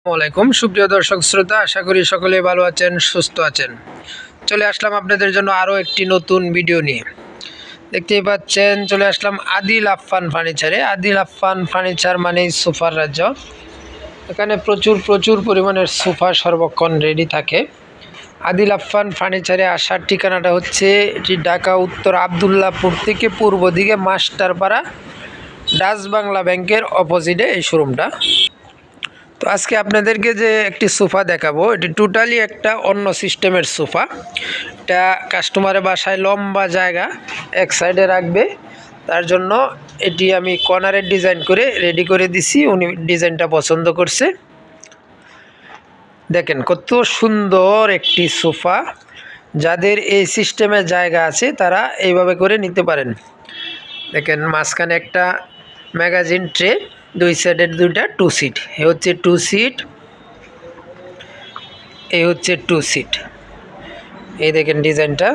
আসসালামাইকুম সুপ্রিয় দর্শক শ্রোতা, আশা করি সকলে ভালো আছেন, সুস্থ আছেন। চলে আসলাম আপনাদের জন্য আরও একটি নতুন ভিডিও নিয়ে। দেখতেই পাচ্ছেন, চলে আসলাম আদিল আফফান ফার্নিচারে। আদিল আফফান ফার্নিচার মানেই সোফার রাজ্য। এখানে প্রচুর পরিমাণের সোফা সর্বক্ষণ রেডি থাকে। আদিল আফফান ফার্নিচারে আসার ঠিকানাটা হচ্ছে এটি ঢাকা উত্তর আবদুল্লাহপুর থেকে পূর্ব দিকে মাস্টারপাড়া ডাচ বাংলা ব্যাংকের অপোজিটে এই শোরুমটা। তো আজকে আপনাদেরকে যে একটি সোফা দেখাবো, এটি টোটালি একটা অন্য সিস্টেমের সোফা। এটা কাস্টমারের বাসায় লম্বা জায়গা এক সাইডে রাখবে, তার জন্য এটি আমি কর্নারের ডিজাইন করে রেডি করে দিছি। উনি ডিজাইনটা পছন্দ করছে। দেখেন কত সুন্দর একটি সোফা। যাদের এই সিস্টেমের জায়গা আছে তারা এইভাবে করে নিতে পারেন। দেখেন মাঝখানে একটা ম্যাগাজিন ট্রে, দুই সাইডের দুইটা টু সিট। এ হচ্ছে টু সিট, এই হচ্ছে টু সিট। এই দেখেন ডিজাইনটা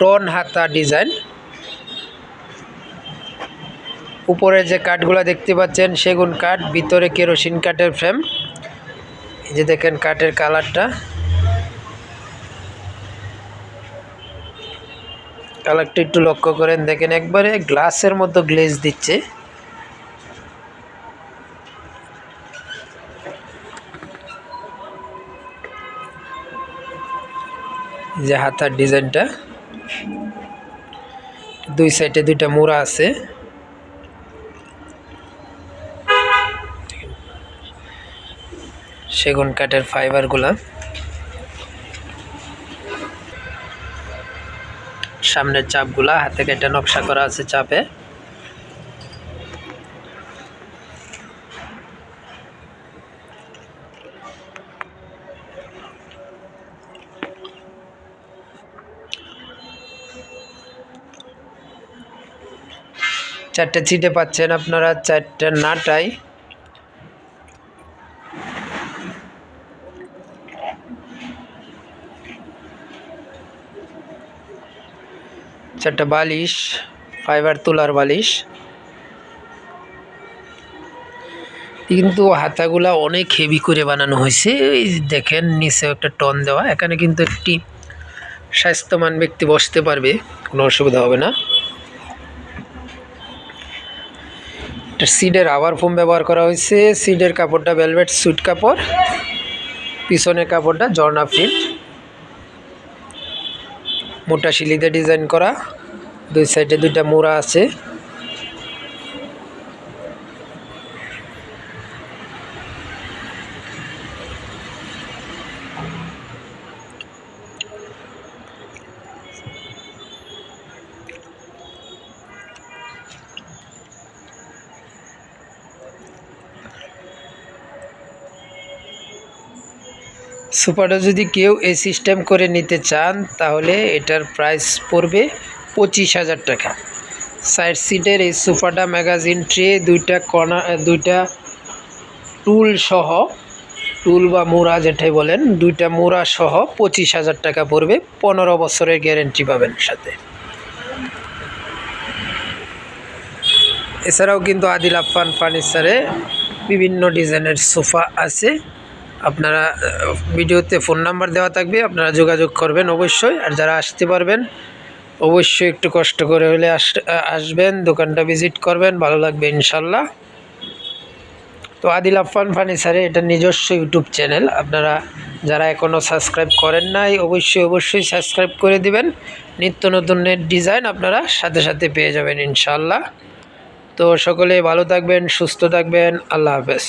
টন হাতা ডিজাইন। উপরে যে কাঠগুলো দেখতে পাচ্ছেন সেগুন কাঠ, ভিতরে কেরোসিন কাঠের ফ্রেম। এই যে দেখেন কাঠের কালারটা একটু লক্ষ্য করেন। দেখেন একবারে গ্লাসের মতো গ্লেজ দিচ্ছে। যে হাতার ডিজাইনটা, দুই সাইডে দুইটা মোড়া আছে। সেগুন কাঠের ফাইবারগুলা, সামনের চাপগুলা হাতে কেটে নকশা করা আছে চাপে। চারটে সিটে পাচ্ছেন আপনারা, চারটে নাটাই। চারটা বালিশ, ফাইবার তুলার বালিশ। কিন্তু হাতাগুলা অনেক হেভি করে বানানো হয়েছে। এই দেখেন নিচে একটা টন দেওয়া। এখানে কিন্তু একটি স্বাস্থ্যবান ব্যক্তি বসতে পারবে, কোনো অসুবিধা হবে না। একটা সিডের রাবার ফোম ব্যবহার করা হয়েছে। সিডের কাপড়টা ভেলভেট সুইট কাপড়, পিছনের কাপড়টা ঝর্ণা প্রিন্ট, মোটা শিলিতে ডিজাইন করা। দুই সাইডে দুইটা মোড়া আছে। সোফাটা যদি কেউ এই সিস্টেম করে নিতে চান তাহলে এটার প্রাইস পড়বে 25,000 টাকা। সাইড সিটের এই সোফাটা ম্যাগাজিন ট্রে, দুইটা কর্নার, দুইটা টুল সহ, টুল বা মোড়া যেটাই বলেন, দুইটা মোড়া সহ 25,000 টাকা পড়বে। 15 বছরের গ্যারেন্টি পাবেন সাথে। এছাড়াও কিন্তু আদিল আফফান ফার্নিচারে বিভিন্ন ডিজাইনের সোফা আছে। আপনারা ভিডিওতে ফোন নাম্বার দেওয়া থাকবে, আপনারা যোগাযোগ করবেন অবশ্যই। আর যারা আসতে পারবেন অবশ্যই একটু কষ্ট করে হলে আসবেন, দোকানটা ভিজিট করবেন, ভালো লাগবে ইনশাল্লাহ। তো আদিল আফফান ফার্নিচারে এটা নিজস্ব ইউটিউব চ্যানেল। আপনারা যারা এখনও সাবস্ক্রাইব করেন নাই অবশ্যই সাবস্ক্রাইব করে দিবেন। নিত্য নতুন ডিজাইন আপনারা সাথে পেয়ে যাবেন ইনশাল্লাহ। তো সকলে ভালো থাকবেন, সুস্থ থাকবেন। আল্লাহ হাফেজ।